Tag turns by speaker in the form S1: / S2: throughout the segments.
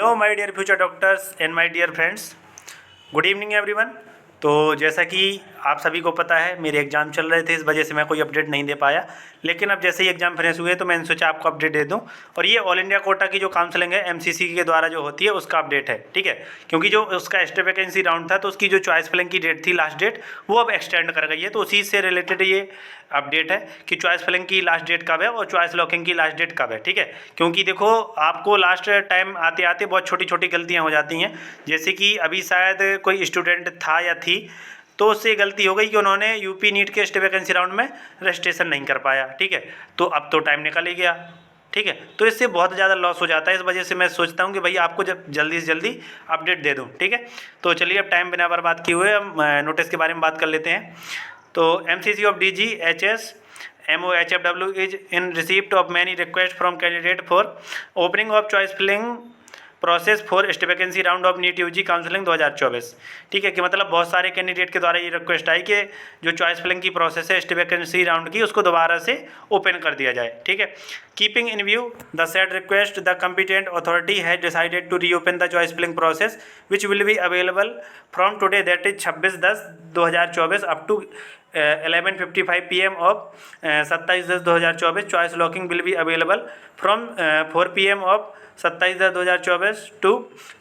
S1: Hello my dear future doctors and my dear friends, good evening everyone. तो जैसा कि आप सभी को पता है मेरे एग्ज़ाम चल रहे थे, इस वजह से मैं कोई अपडेट नहीं दे पाया। लेकिन अब जैसे ही एग्ज़ाम फिनिश हुए तो मैंने सोचा आपको अपडेट दे दूं। और ये ऑल इंडिया कोटा की जो काउंसलिंग है एमसीसी के द्वारा जो होती है उसका अपडेट है, ठीक है। क्योंकि जो उसका एक्स्ट्रा वैकेंसी राउंड था तो उसकी जो चॉइस फिलिंग की डेट थी, लास्ट डेट, वो अब एक्सटेंड कर गई है। तो उसी से रिलेटेड ये अपडेट है कि चॉइस फिलिंग की लास्ट डेट कब है और चॉइस लॉकिंग की लास्ट डेट कब है, ठीक है। क्योंकि देखो आपको लास्ट टाइम आते आते बहुत छोटी छोटी गलतियाँ हो जाती हैं। जैसे कि अभी शायद कोई स्टूडेंट था या थी, तो उससे गलती हो गई कि उन्होंने यूपी नीट के स्टे वैकेंसी राउंड में रजिस्ट्रेशन नहीं कर पाया, ठीक है। तो अब तो टाइम निकल ही गया, ठीक है। तो इससे बहुत ज़्यादा लॉस हो जाता है। इस वजह से मैं सोचता हूँ कि भाई आपको जब जल्दी से जल्दी अपडेट दे दूँ, ठीक है। तो चलिए अब टाइम बिना बर्बाद किए हुए हम नोटिस के बारे में बात कर लेते हैं। तो MCC of DGHS MOHFW is in receipt of many requests from candidate for opening of choice filling process for stay vacancy round of NEET UG counselling 2024, ठीक है। कि मतलब बहुत सारे कैंडिडेट के द्वारा ये रिक्वेस्ट आई कि जो चॉइस फिलिंग की प्रोसेस है स्टे वैकेंसी राउंड की, उसको दोबारा से ओपन कर दिया जाए, ठीक है। Keeping in view the said request the competent authority has decided to reopen the choice filling process which will be available from today, that is 26/10/2024 up to 11:55 PM of 27/10/2024। Choice locking will be available from 4 PM of 27/10/2024 to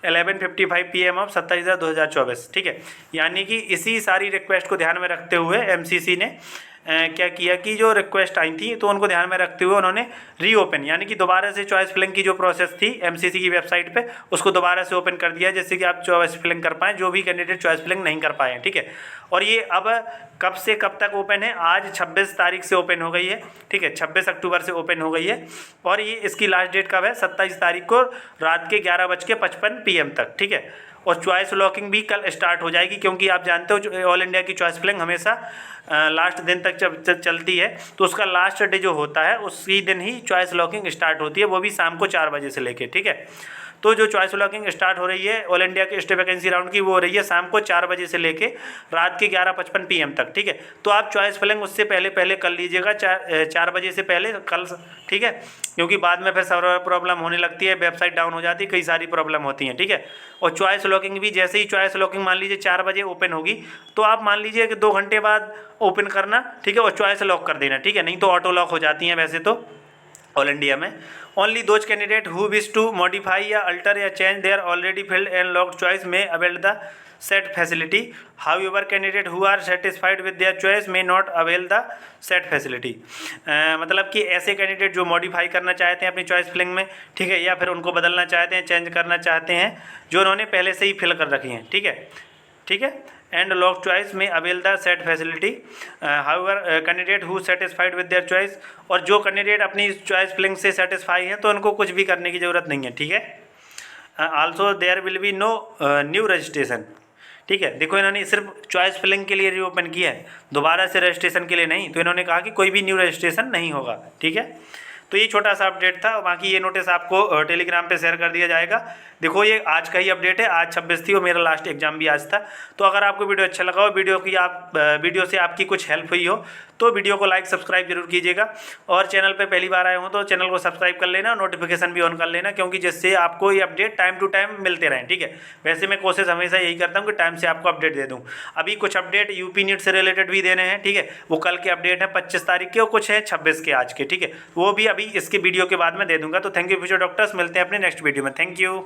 S1: 11:55 PM of 27/10/2024, ठीक है। यानी कि इसी सारी request को ध्यान में रखते हुए एमसीसी ने क्या किया कि जो रिक्वेस्ट आई थी तो उनको ध्यान में रखते हुए उन्होंने रीओपन, यानी कि दोबारा से चॉइस फिलिंग की जो प्रोसेस थी एमसीसी की वेबसाइट पे, उसको दोबारा से ओपन कर दिया, जिससे कि आप चॉइस फिलिंग कर पाएँ जो भी कैंडिडेट चॉइस फिलिंग नहीं कर पाए, ठीक है। और ये अब कब से कब तक ओपन है? आज 26 तारीख से ओपन हो गई है, ठीक है। 26 अक्टूबर से ओपन हो गई है। और ये इसकी लास्ट डेट कब है? 27 तारीख को रात के 11:55 PM तक, ठीक है। और चॉइस लॉकिंग भी कल स्टार्ट हो जाएगी, क्योंकि आप जानते हो ऑल इंडिया की चॉइस फिलिंग हमेशा लास्ट दिन तक चलती है। तो उसका लास्ट डे जो होता है उसी दिन ही चॉइस लॉकिंग स्टार्ट होती है, वो भी शाम को 4 बजे से लेके, ठीक है। तो जो चॉइस लॉकिंग स्टार्ट हो रही है ऑल इंडिया के स्टे वैकेंसी राउंड की, वो हो रही है शाम को 4 बजे से लेके रात के 11:55 PM तक, ठीक है। तो आप चॉइस फिलिंग उससे पहले कर लीजिएगा, 4 बजे से पहले कल, ठीक है। क्योंकि बाद में फिर सर्वर प्रॉब्लम होने लगती है, वेबसाइट डाउन हो जाती है, कई सारी प्रॉब्लम होती हैं, ठीक है। और चॉइस लॉकिंग भी जैसे ही चॉइस लॉकिंग मान लीजिए 4 बजे ओपन होगी, तो आप मान लीजिए कि 2 घंटे बाद ओपन करना, ठीक है, और चॉइस लॉक कर देना, ठीक है। नहीं तो ऑटो लॉक हो जाती हैं वैसे तो ऑल इंडिया में। Only those candidate who wish to modify या अल्टर या change their already filled and locked choice में avail the set facility. However candidate who are satisfied with their choice में not avail the set facility. मतलब कि ऐसे candidate जो modify करना चाहते हैं अपनी चॉइस फिलिंग में, ठीक है, या फिर उनको बदलना चाहते हैं, चेंज करना चाहते हैं, जो उन्होंने पहले से ही फिल कर रखी हैं, ठीक है, ठीक है। एंड लॉक चॉइस में avail the set facility. However candidate who satisfied with their choice, और जो कैंडिडेट अपनी चॉइस फिलिंग से सेटिस्फाई हैं तो उनको कुछ भी करने की ज़रूरत नहीं है, ठीक है। Also there will be no new registration, ठीक है। देखो इन्होंने सिर्फ चॉइस फिलिंग के लिए रीओपन किया है, दोबारा से रजिस्ट्रेशन के लिए नहीं। तो इन्होंने कहा कि कोई भी न्यू रजिस्ट्रेशन नहीं होगा, ठीक है। तो ये छोटा सा अपडेट था। बाकी ये नोटिस आपको टेलीग्राम पे शेयर कर दिया जाएगा। देखो ये आज का ही अपडेट है, आज 26 थी और मेरा लास्ट एग्जाम भी आज था। तो अगर आपको वीडियो अच्छा लगा हो, वीडियो से आपकी कुछ हेल्प हुई हो, तो वीडियो को लाइक सब्सक्राइब जरूर कीजिएगा। और चैनल पे पहली बार आए हो तो चैनल को सब्सक्राइब कर लेना, नोटिफिकेशन भी ऑन कर लेना, क्योंकि जिससे आपको ये अपडेट टाइम टू टाइम मिलते रहें, ठीक है। वैसे मैं कोशिश हमेशा यही करता हूँ कि टाइम से आपको अपडेट दे दूँ। अभी कुछ अपडेट यूपी नीट से रिलेटेड भी देने हैं, ठीक है। वो कल के अपडेट है 25 तारीख के, और कुछ है 26 के आज के, ठीक है। वो भी अभी इसके वीडियो के बाद में दे दूँगा। तो थैंक यू फ्यूचर डॉक्टर्स, मिलते हैं अपने नेक्स्ट वीडियो में। Thank you.